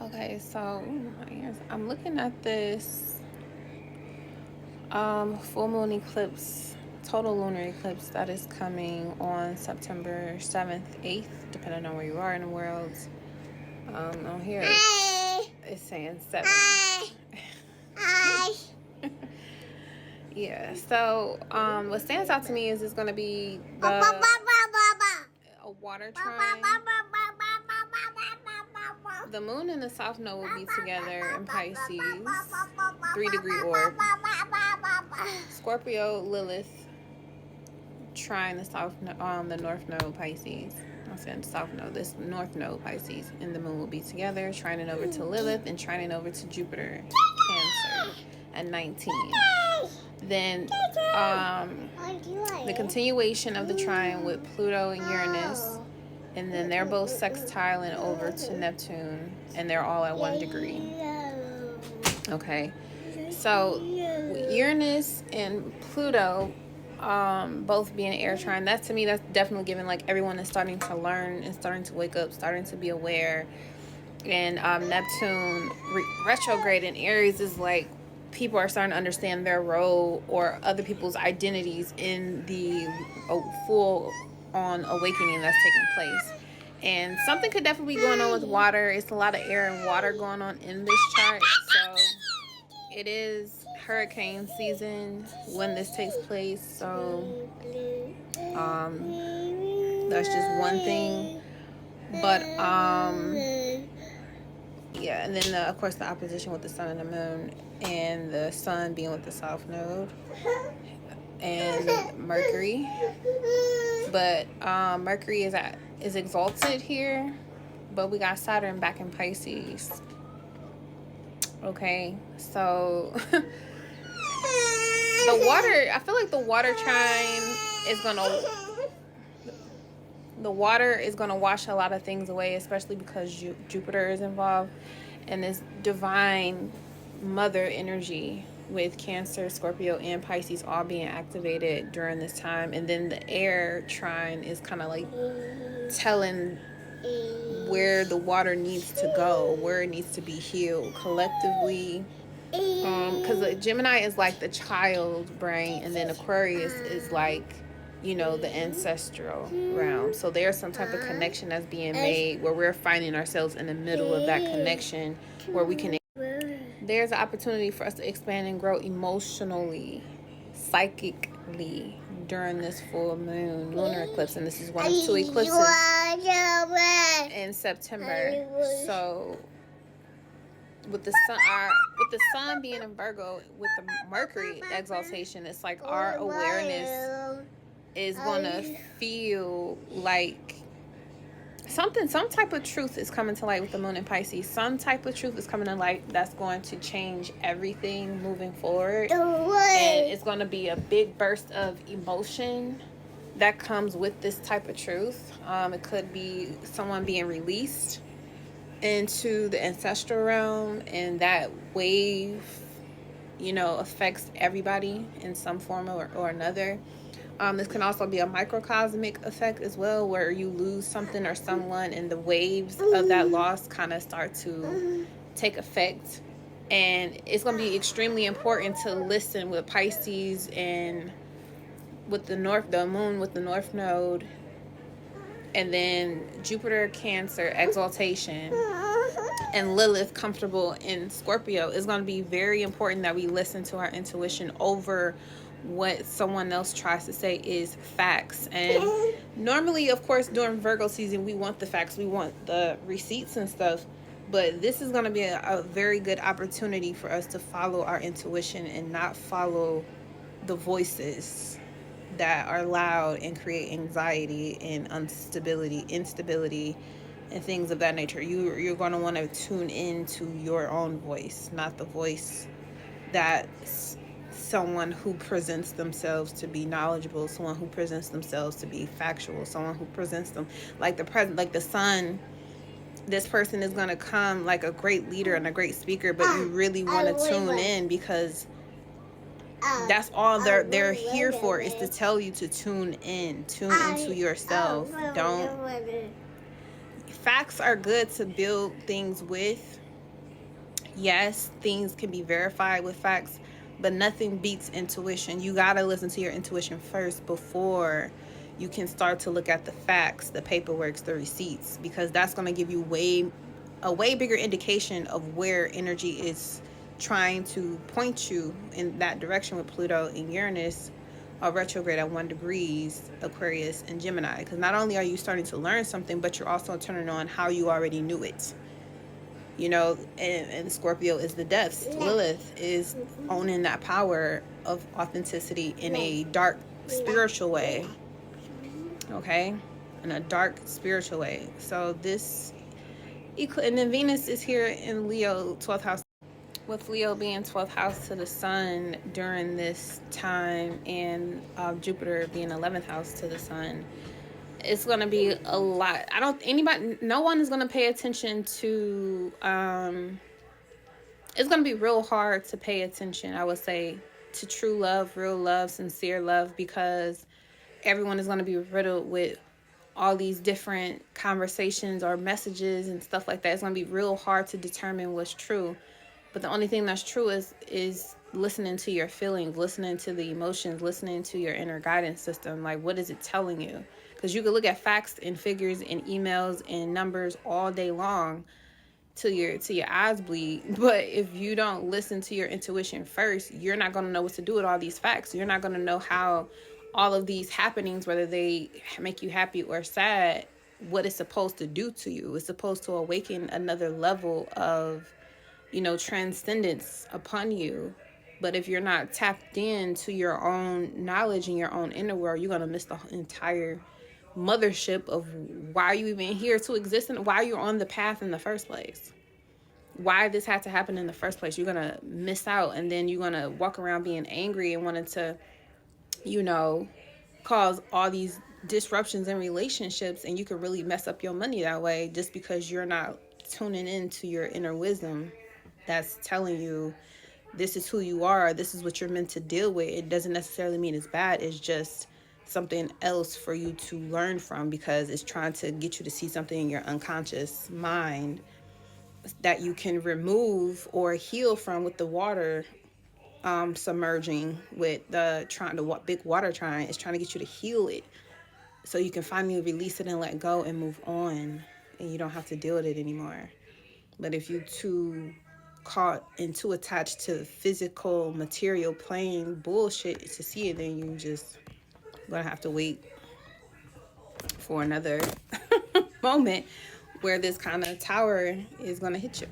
Okay, so I'm looking at this full moon eclipse, total lunar eclipse that is coming on September 7th, 8th, depending on where you are in the world. On here it's saying 7. Yeah, so what stands out to me is it's going to be a water trine. The moon and the south node will be together in Pisces, 3-degree orb. Scorpio, Lilith, trine the north node Pisces. I'm saying the south node, this north node Pisces, and the moon will be together, trining over to Lilith and trining over to Jupiter, Cancer, at 19. Then the continuation of the trine with Pluto and Uranus, and then they're both sextiling over to Neptune, and they're all at 1 degree. Okay, so Uranus and Pluto both being an air trine, that to me, that's definitely giving like everyone is starting to learn and starting to wake up, starting to be aware. And Neptune retrograde in Aries is like people are starting to understand their role or other people's identities in the full on awakening that's taking place. And something could definitely be going on with water. It's a lot of air and water going on in this chart, so it is hurricane season when this takes place. So that's just one thing. But yeah, and then of course the opposition with the sun and the moon, and the sun being with the south node and Mercury. But Mercury is exalted here, but we got Saturn back in Pisces. Okay, so the water, I feel like the water trine is gonna wash a lot of things away, especially because Jupiter is involved, and this divine mother energy with Cancer, Scorpio, and Pisces all being activated during this time. And then the air trine is kind of like telling where the water needs to go, where it needs to be healed collectively. Because Gemini is like the child brain, and then Aquarius is like, you know, the ancestral realm. So there's some type of connection that's being made where we're finding ourselves in the middle of that connection, where we can, there's an opportunity for us to expand and grow emotionally, psychically during this full moon lunar eclipse. And this is one of 2 eclipses in September. So with the sun being in Virgo, with the Mercury exaltation, it's like our awareness is gonna feel like some type of truth is coming to light with the moon in Pisces. Some type of truth is coming to light that's going to change everything moving forward, and it's going to be a big burst of emotion that comes with this type of truth. It could be someone being released into the ancestral realm, and that wave, you know, affects everybody in some form or another. This can also be a microcosmic effect as well, where you lose something or someone, and the waves of that loss kind of start to take effect. And it's going to be extremely important to listen with Pisces and with the moon with the north node, and then Jupiter, Cancer, exaltation, and Lilith comfortable in Scorpio. It's going to be very important that we listen to our intuition over what someone else tries to say is facts. And normally, of course, during Virgo season, we want the facts, we want the receipts and stuff, but this is going to be a very good opportunity for us to follow our intuition and not follow the voices that are loud and create anxiety and instability and things of that nature. You're going to want to tune into your own voice, not the voice that someone who presents themselves to be knowledgeable, someone who presents themselves to be factual, someone who presents them like the sun. This person is going to come like a great leader and a great speaker, but you really want to tune in, because that's all they're here for, is to tell you to tune into yourself. Don't Facts are good to build things with, Yes, things can be verified with facts, but nothing beats intuition. You got to listen to your intuition first before you can start to look at the facts, the paperwork, the receipts, because that's going to give you a way bigger indication of where energy is trying to point you in that direction with Pluto and Uranus are retrograde at 1 degrees Aquarius and Gemini. Because not only are you starting to learn something, but you're also turning on how you already knew it. You know, and Scorpio is the depths. Lilith is owning that power of authenticity in a dark spiritual way. Okay, in a dark spiritual way. So this, and then Venus is here in Leo, 12th house. With Leo being 12th house to the sun during this time, and Jupiter being 11th house to the sun, it's going to be a lot. No one is going to pay attention to, it's going to be real hard to pay attention, I would say, to true love, real love, sincere love, because everyone is going to be riddled with all these different conversations or messages and stuff like that. It's going to be real hard to determine what's true. But the only thing that's true is listening to your feelings, listening to the emotions, listening to your inner guidance system. Like, what is it telling you? Because you can look at facts and figures and emails and numbers all day long till your eyes bleed. But if you don't listen to your intuition first, you're not going to know what to do with all these facts. You're not going to know how all of these happenings, whether they make you happy or sad, what it's supposed to do to you. It's supposed to awaken another level of, you know, transcendence upon you. But if you're not tapped into your own knowledge and your own inner world, you're going to miss the entire mothership of why you even here to exist and why you're on the path in the first place. Why this had to happen in the first place. You're going to miss out, and then you're going to walk around being angry and wanting to, you know, cause all these disruptions in relationships, and you could really mess up your money that way just because you're not tuning into your inner wisdom that's telling you this is who you are, this is what you're meant to deal with. It doesn't necessarily mean it's bad. It's just something else for you to learn from, because it's trying to get you to see something in your unconscious mind that you can remove or heal from with the water submerging, with the big water trine is trying to get you to heal it so you can finally release it and let go and move on, and you don't have to deal with it anymore. But if you're too caught and too attached to physical material plane bullshit to see it, then you just gonna have to wait for another moment where this kind of tower is gonna hit you.